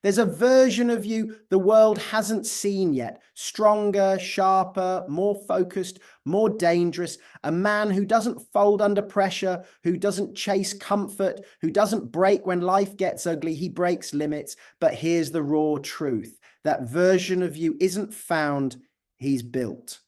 There's a version of you the world hasn't seen yet. Stronger, sharper, more focused, more dangerous. A man who doesn't fold under pressure, who doesn't chase comfort, who doesn't break when life gets ugly. He breaks limits. But here's the raw truth. That version of you isn't found, he's built.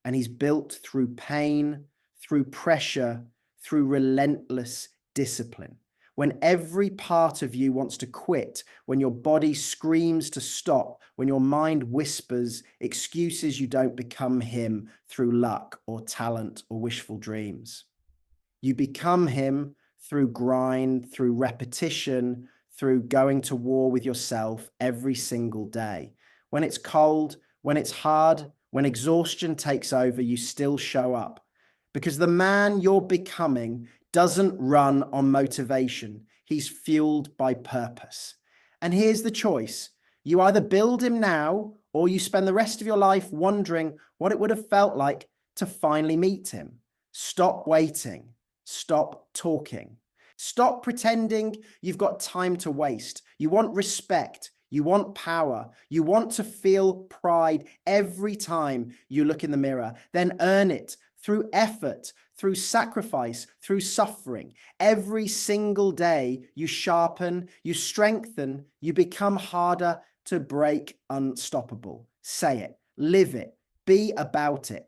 And he's built through pain, through pressure, through relentless discipline. When every part of you wants to quit, when your body screams to stop, when your mind whispers excuses, you don't become him through luck or talent or wishful dreams. You become him through grind, through repetition, through going to war with yourself every single day. When it's cold, when it's hard, when exhaustion takes over, you still show up. Because the man you're becoming doesn't run on motivation. He's fueled by purpose. And here's the choice. You either build him now, or you spend the rest of your life wondering what it would have felt like to finally meet him. Stop waiting. Stop talking. Stop pretending you've got time to waste. You want respect. You want power. You want to feel pride every time you look in the mirror. Then earn it through effort, through sacrifice, through suffering. Every single day you sharpen, you strengthen, you become harder to break, unstoppable. Say it, live it, be about it.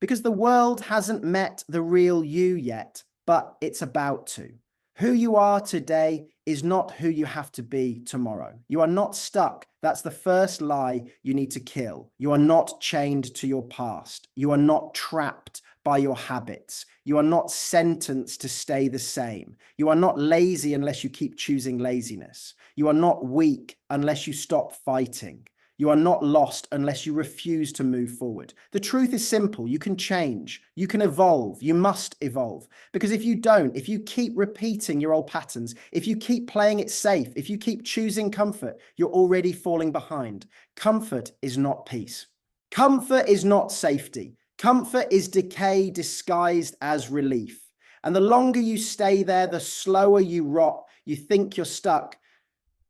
Because the world hasn't met the real you yet, but it's about to. Who you are today is not who you have to be tomorrow. You are not stuck. That's the first lie you need to kill. You are not chained to your past. You are not trapped by your habits. You are not sentenced to stay the same. You are not lazy unless you keep choosing laziness. You are not weak unless you stop fighting. You are not lost unless you refuse to move forward. The truth is simple. You can change. You can evolve. You must evolve. Because if you don't, if you keep repeating your old patterns, if you keep playing it safe, if you keep choosing comfort, you're already falling behind. Comfort is not peace. Comfort is not safety. Comfort is decay disguised as relief. And the longer you stay there, the slower you rot. You think you're stuck.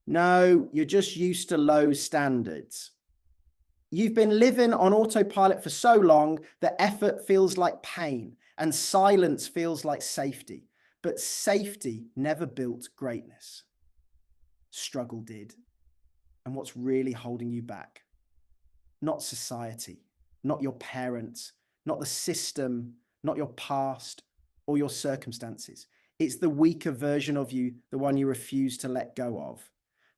No, you're just used to low standards. You've been living on autopilot for so long that effort feels like pain and silence feels like safety. But safety never built greatness. Struggle did. And what's really holding you back? Not society, not your parents, not the system, not your past or your circumstances. It's the weaker version of you, the one you refuse to let go of.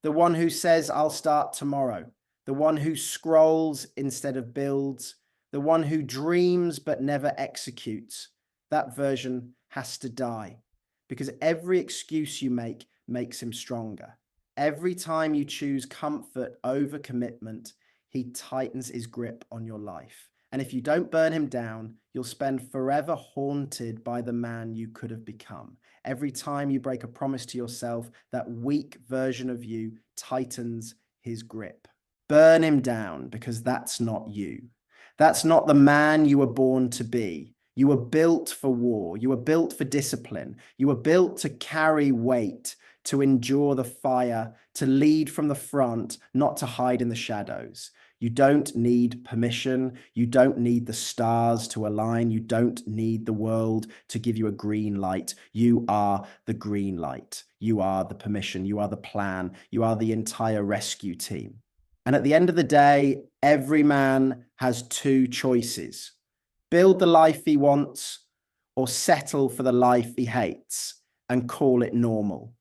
The one who says, I'll start tomorrow. The one who scrolls instead of builds. The one who dreams but never executes. That version has to die, because every excuse you make makes him stronger. Every time you choose comfort over commitment, he tightens his grip on your life. And if you don't burn him down, you'll spend forever haunted by the man you could have become. Every time you break a promise to yourself, that weak version of you tightens his grip. Burn him down, because that's not you. That's not the man you were born to be. You were built for war. You were built for discipline. You were built to carry weight, to endure the fire, to lead from the front, not to hide in the shadows. You don't need permission. You don't need the stars to align. You don't need the world to give you a green light. You are the green light. You are the permission. You are the plan. You are the entire rescue team. And at the end of the day, every man has two choices: build the life he wants, or settle for the life he hates and call it normal.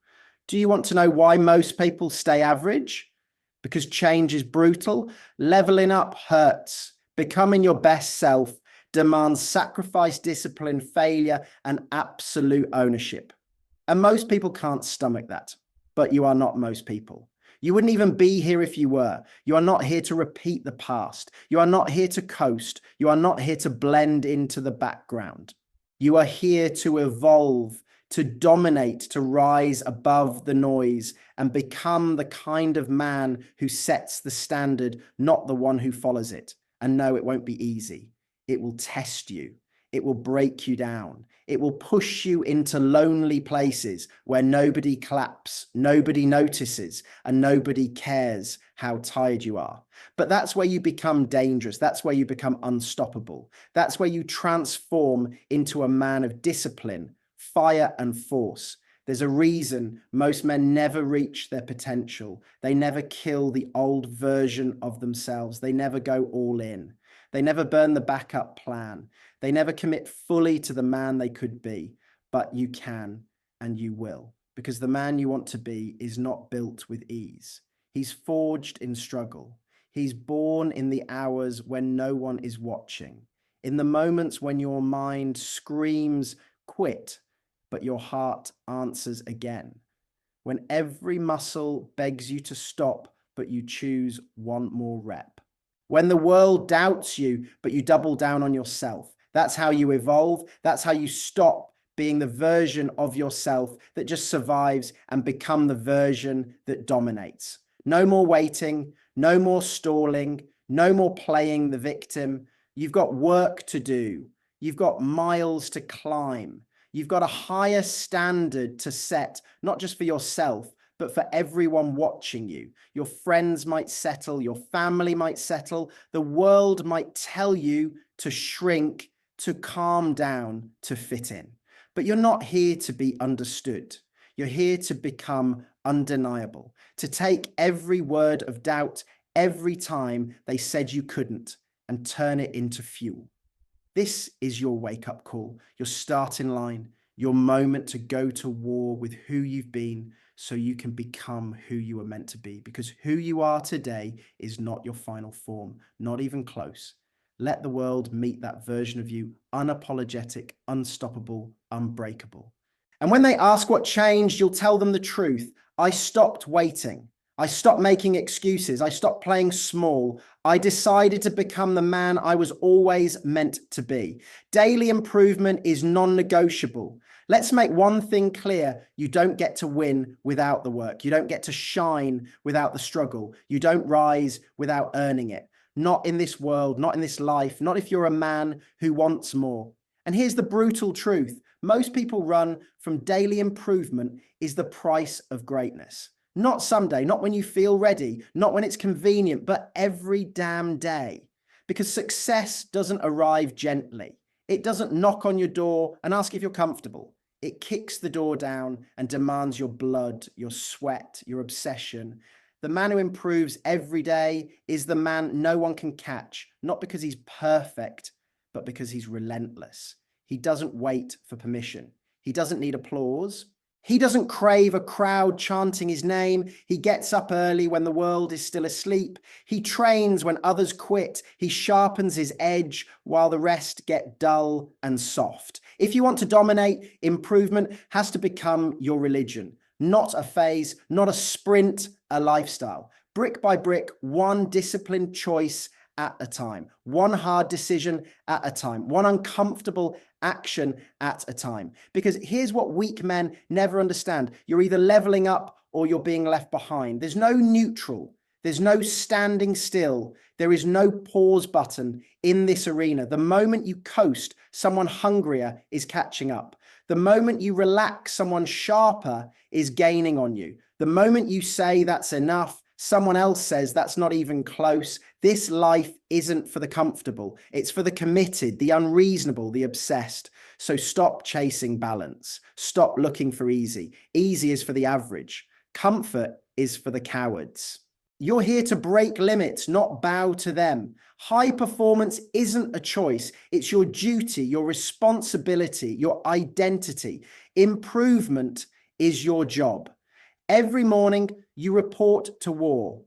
Do you want to know why most people stay average? Because change is brutal. Leveling up hurts. Becoming your best self demands sacrifice, discipline, failure, and absolute ownership. And most people can't stomach that. But you are not most people. You wouldn't even be here if you were. You are not here to repeat the past. You are not here to coast. You are not here to blend into the background. You are here to evolve, to dominate, to rise above the noise and become the kind of man who sets the standard, not the one who follows it. And no, it won't be easy. It will test you. it will break you down. It will push you into lonely places where nobody claps, nobody notices, and nobody cares how tired you are. But that's where you become dangerous. That's where you become unstoppable. That's where you transform into a man of discipline, fire, and force. There's a reason most men never reach their potential. They never kill the old version of themselves. They never go all in. They never burn the backup plan. They never commit fully to the man they could be. But you can and you will, because the man you want to be is not built with ease. He's forged in struggle. He's born in the hours when no one is watching, in the moments when your mind screams, quit, but your heart answers again. When every muscle begs you to stop, but you choose one more rep. When the world doubts you, but you double down on yourself. That's how you evolve. That's how you stop being the version of yourself that just survives and become the version that dominates. No more waiting, no more stalling, no more playing the victim. You've got work to do. You've got miles to climb. You've got a higher standard to set, not just for yourself, but for everyone watching you. Your friends might settle, your family might settle, the world might tell you to shrink, to calm down, to fit in. But you're not here to be understood. You're here to become undeniable, to take every word of doubt every time they said you couldn't and turn it into fuel. This is your wake-up call, your starting line, your moment to go to war with who you've been so you can become who you were meant to be. Because who you are today is not your final form, not even close. Let the world meet that version of you, unapologetic, unstoppable, unbreakable. And when they ask what changed, you'll tell them the truth. I stopped waiting. I stopped making excuses. I stopped playing small. I decided to become the man I was always meant to be. Daily improvement is non-negotiable. Let's make one thing clear. You don't get to win without the work. You don't get to shine without the struggle. You don't rise without earning it. Not in this world, not in this life, not if you're a man who wants more. And here's the brutal truth. Most people run from daily improvement is the price of greatness. Not someday, not when you feel ready, not when it's convenient, but every damn day. Because success doesn't arrive gently. It doesn't knock on your door and ask if you're comfortable. It kicks the door down and demands your blood, your sweat, your obsession. The man who improves every day is the man no one can catch, not because he's perfect, but because he's relentless. He doesn't wait for permission. He doesn't need applause. He doesn't crave a crowd chanting his name. He gets up early when the world is still asleep. He trains when others quit. He sharpens his edge while the rest get dull and soft. If you want to dominate, improvement has to become your religion, not a phase, not a sprint, a lifestyle. Brick by brick, one disciplined choice at a time, one hard decision at a time, one uncomfortable action at a time. Because here's what weak men never understand. You're either leveling up or you're being left behind. There's no neutral. There's no standing still. There is no pause button in this arena. The moment you coast, someone hungrier is catching up. The moment you relax, someone sharper is gaining on you. The moment you say that's enough, someone else says that's not even close. This life isn't for the comfortable. It's for the committed, the unreasonable, the obsessed. So stop chasing balance. Stop looking for easy. Easy is for the average. Comfort is for the cowards. You're here to break limits, not bow to them. High performance isn't a choice. It's your duty, your responsibility, your identity. Improvement is your job. Every morning, you report to war.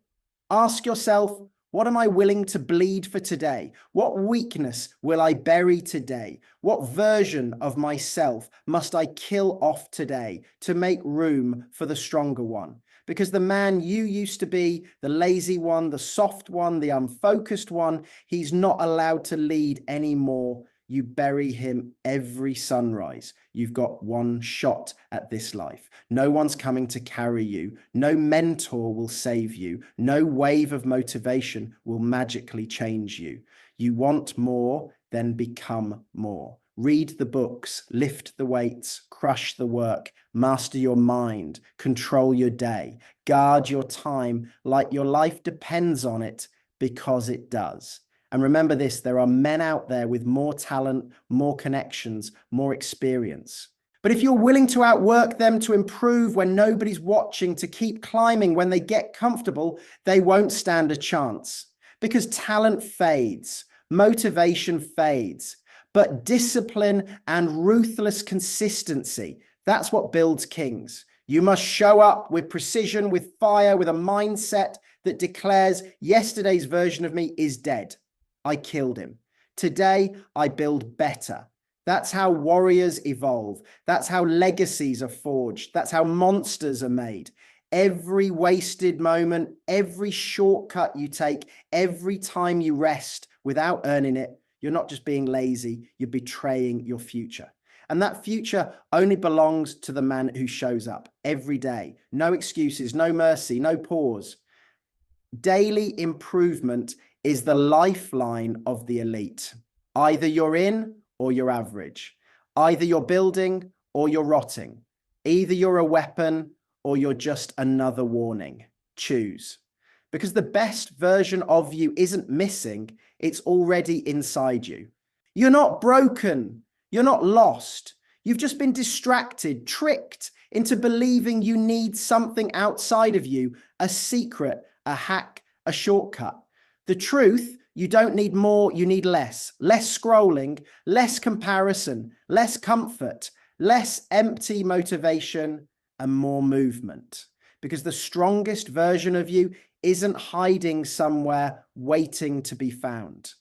Ask yourself, what am I willing to bleed for today? What weakness will I bury today? What version of myself must I kill off today to make room for the stronger one? Because the man you used to be, the lazy one, the soft one, the unfocused one, he's not allowed to lead anymore. You bury him every sunrise. You've got one shot at this life. No one's coming to carry you. No mentor will save you. No wave of motivation will magically change you. You want more, then become more. Read the books, lift the weights, crush the work, master your mind, control your day, guard your time like your life depends on it, because it does. And remember this, there are men out there with more talent, more connections, more experience. But if you're willing to outwork them, to improve when nobody's watching, to keep climbing when they get comfortable, they won't stand a chance. Because talent fades, motivation fades, but discipline and ruthless consistency, that's what builds kings. You must show up with precision, with fire, with a mindset that declares yesterday's version of me is dead. I killed him. Today, I build better. That's how warriors evolve. That's how legacies are forged. That's how monsters are made. Every wasted moment, every shortcut you take, every time you rest without earning it, you're not just being lazy, you're betraying your future. And that future only belongs to the man who shows up every day. No excuses, no mercy, no pause. Daily improvement is the lifeline of the elite. Either you're in or you're average. Either you're building or you're rotting. Either you're a weapon or you're just another warning. Choose. Because the best version of you isn't missing, it's already inside you. You're not broken. You're not lost. You've just been distracted, tricked into believing you need something outside of you, a secret, a hack, a shortcut. The truth, you don't need more, you need less. Less scrolling, less comparison, less comfort, less empty motivation, and more movement. Because the strongest version of you isn't hiding somewhere waiting to be found.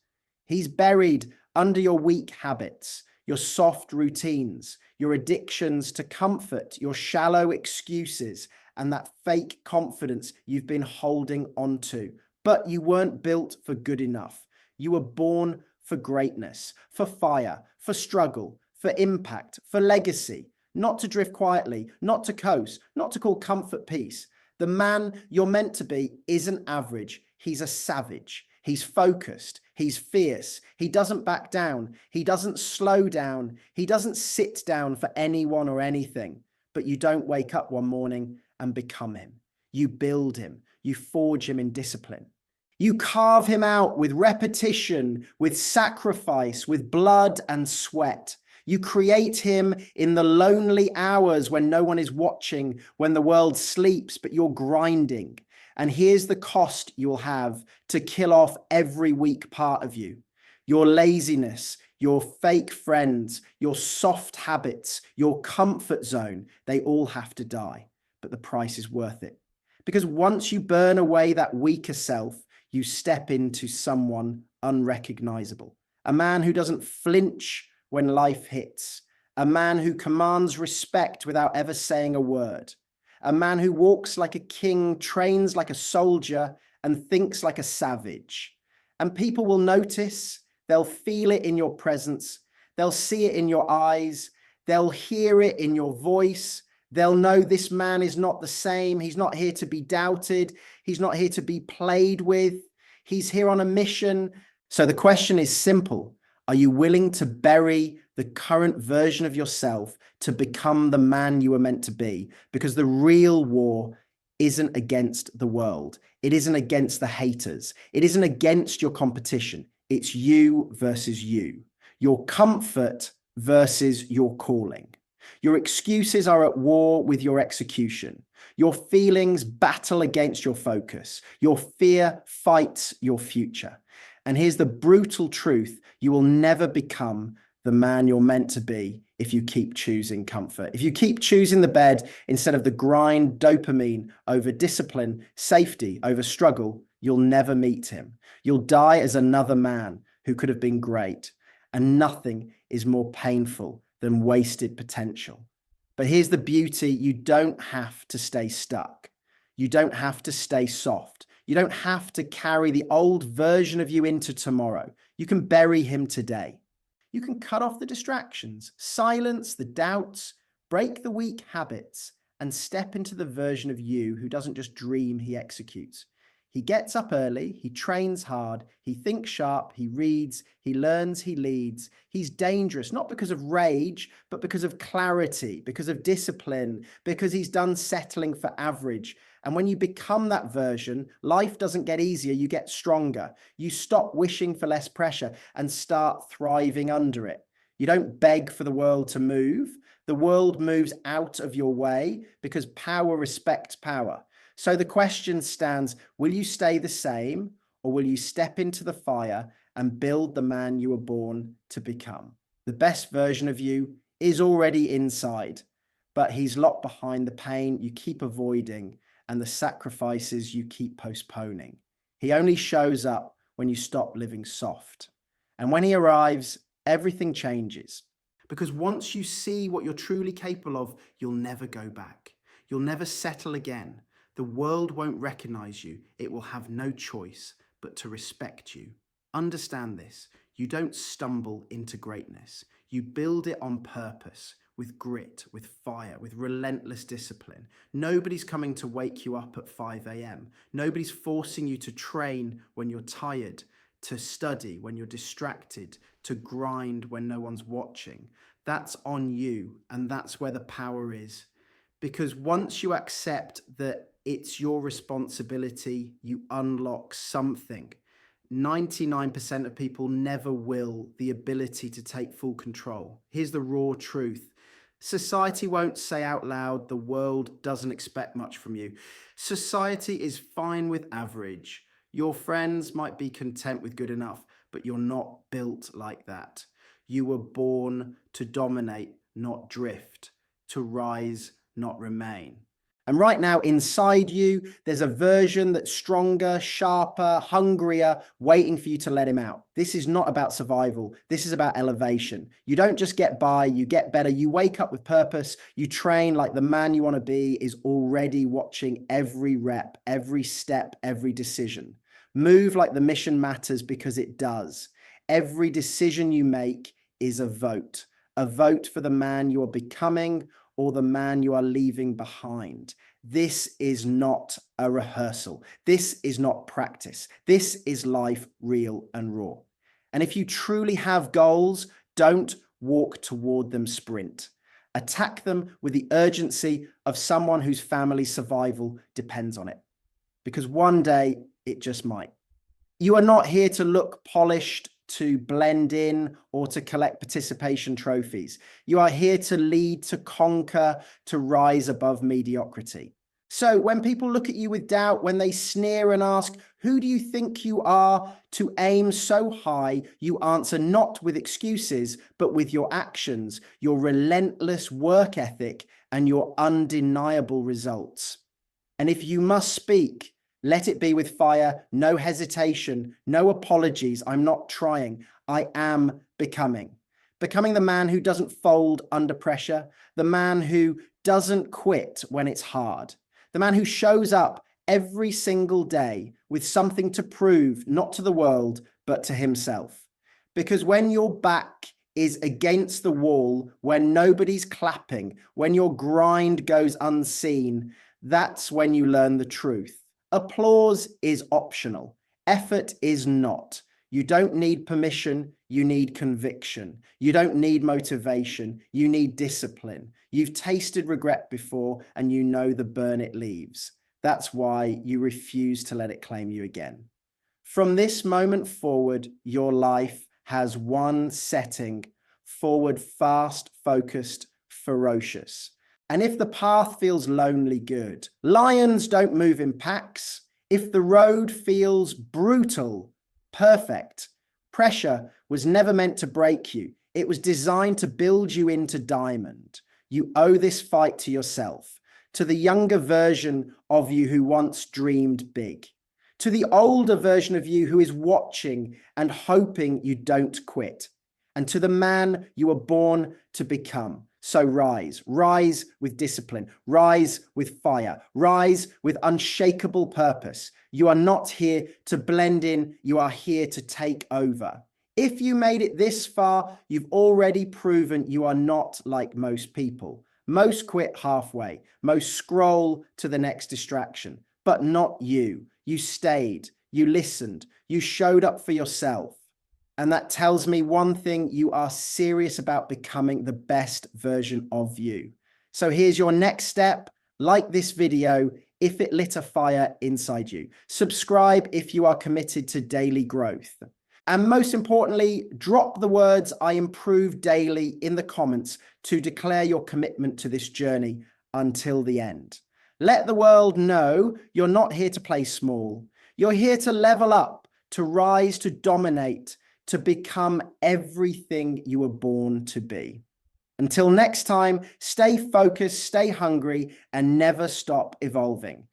He's buried under your weak habits, your soft routines, your addictions to comfort, your shallow excuses, and that fake confidence you've been holding onto. But you weren't built for good enough. You were born for greatness, for fire, for struggle, for impact, for legacy, not to drift quietly, not to coast, not to call comfort peace. The man you're meant to be isn't average. He's a savage. He's focused. He's fierce. He doesn't back down. He doesn't slow down. He doesn't sit down for anyone or anything. But you don't wake up one morning and become him. You build him. You forge him in discipline. You carve him out with repetition, with sacrifice, with blood and sweat. You create him in the lonely hours when no one is watching, when the world sleeps, but you're grinding. And here's the cost you'll have to kill off every weak part of you. Your laziness, your fake friends, your soft habits, your comfort zone, they all have to die. But the price is worth it. Because once you burn away that weaker self, you step into someone unrecognizable. A man who doesn't flinch when life hits. A man who commands respect without ever saying a word. A man who walks like a king, trains like a soldier, and thinks like a savage. And people will notice, they'll feel it in your presence, they'll see it in your eyes, they'll hear it in your voice. They'll know this man is not the same. He's not here to be doubted. He's not here to be played with. He's here on a mission. So the question is simple. Are you willing to bury the current version of yourself to become the man you were meant to be? Because the real war isn't against the world. It isn't against the haters. It isn't against your competition. It's you versus you. Your comfort versus your calling. Your excuses are at war with your execution. Your feelings battle against your focus. Your fear fights your future. And here's the brutal truth. You will never become the man you're meant to be if you keep choosing comfort. If you keep choosing the bed instead of the grind, dopamine over discipline, safety over struggle, you'll never meet him. You'll die as another man who could have been great. And nothing is more painful than wasted potential. But here's the beauty. You don't have to stay stuck. You don't have to stay soft. You don't have to carry the old version of you into tomorrow. You can bury him today. You can cut off the distractions, silence the doubts, break the weak habits, and step into the version of you who doesn't just dream, he executes. He gets up early, he trains hard, he thinks sharp, he reads, he learns, he leads. He's dangerous, not because of rage, but because of clarity, because of discipline, because he's done settling for average. And when you become that version, life doesn't get easier, you get stronger. You stop wishing for less pressure and start thriving under it. You don't beg for the world to move. The world moves out of your way because power respects power. So the question stands, will you stay the same, or will you step into the fire and build the man you were born to become? The best version of you is already inside, but he's locked behind the pain you keep avoiding and the sacrifices you keep postponing. He only shows up when you stop living soft. And when he arrives, everything changes. Because once you see what you're truly capable of, you'll never go back. You'll never settle again. The world won't recognize you. It will have no choice but to respect you. Understand this. You don't stumble into greatness. You build it on purpose, with grit, with fire, with relentless discipline. Nobody's coming to wake you up at 5 a.m. Nobody's forcing you to train when you're tired, to study when you're distracted, to grind when no one's watching. That's on you, and that's where the power is. Because once you accept that it's your responsibility, you unlock something. 99% of people never will the ability to take full control. Here's the raw truth. Society won't say out loud, the world doesn't expect much from you. Society is fine with average. Your friends might be content with good enough, but you're not built like that. You were born to dominate, not drift, to rise, not remain. And right now, inside you, there's a version that's stronger, sharper, hungrier, waiting for you to let him out. This is not about survival. This is about elevation. You don't just get by, you get better. You wake up with purpose. You train like the man you want to be is already watching every rep, every step, every decision. Move like the mission matters because it does. Every decision you make is a vote for the man you are becoming or the man you are leaving behind. This is not a rehearsal. This is not practice. This is life, real and raw. And if you truly have goals, don't walk toward them, sprint. Attack them with the urgency of someone whose family's survival depends on it. Because one day it just might. You are not here to look polished, to blend in, or to collect participation trophies. You are here to lead, to conquer, to rise above mediocrity. So when people look at you with doubt, when they sneer and ask, who do you think you are to aim so high, you answer not with excuses, but with your actions, your relentless work ethic, and your undeniable results. And if you must speak, let it be with fire, no hesitation, no apologies. I'm not trying. I am becoming. Becoming the man who doesn't fold under pressure, the man who doesn't quit when it's hard, the man who shows up every single day with something to prove, not to the world, but to himself. Because when your back is against the wall, when nobody's clapping, when your grind goes unseen, that's when you learn the truth. Applause is optional. Effort is not. You don't need permission. You need conviction. You don't need motivation. You need discipline. You've tasted regret before and you know the burn it leaves. That's why you refuse to let it claim you again. From this moment forward, your life has one setting: forward, fast, focused, ferocious. And if the path feels lonely, good. Lions don't move in packs. If the road feels brutal, perfect. Pressure was never meant to break you. It was designed to build you into diamond. You owe this fight to yourself, to the younger version of you who once dreamed big, to the older version of you who is watching and hoping you don't quit, and to the man you were born to become. So rise with discipline, rise with fire, rise with unshakable purpose. You are not here to blend in, you are here to take over. If you made it this far, you've already proven you are not like most people. Most quit halfway, most scroll to the next distraction, but not you. You stayed, you listened, you showed up for yourself. And that tells me one thing: you are serious about becoming the best version of you. So here's your next step. Like this video if it lit a fire inside you. Subscribe if you are committed to daily growth. And most importantly, drop the words "I improve daily" in the comments to declare your commitment to this journey until the end. Let the world know you're not here to play small. You're here to level up, to rise, to dominate, to become everything you were born to be. Until next time, stay focused, stay hungry, and never stop evolving.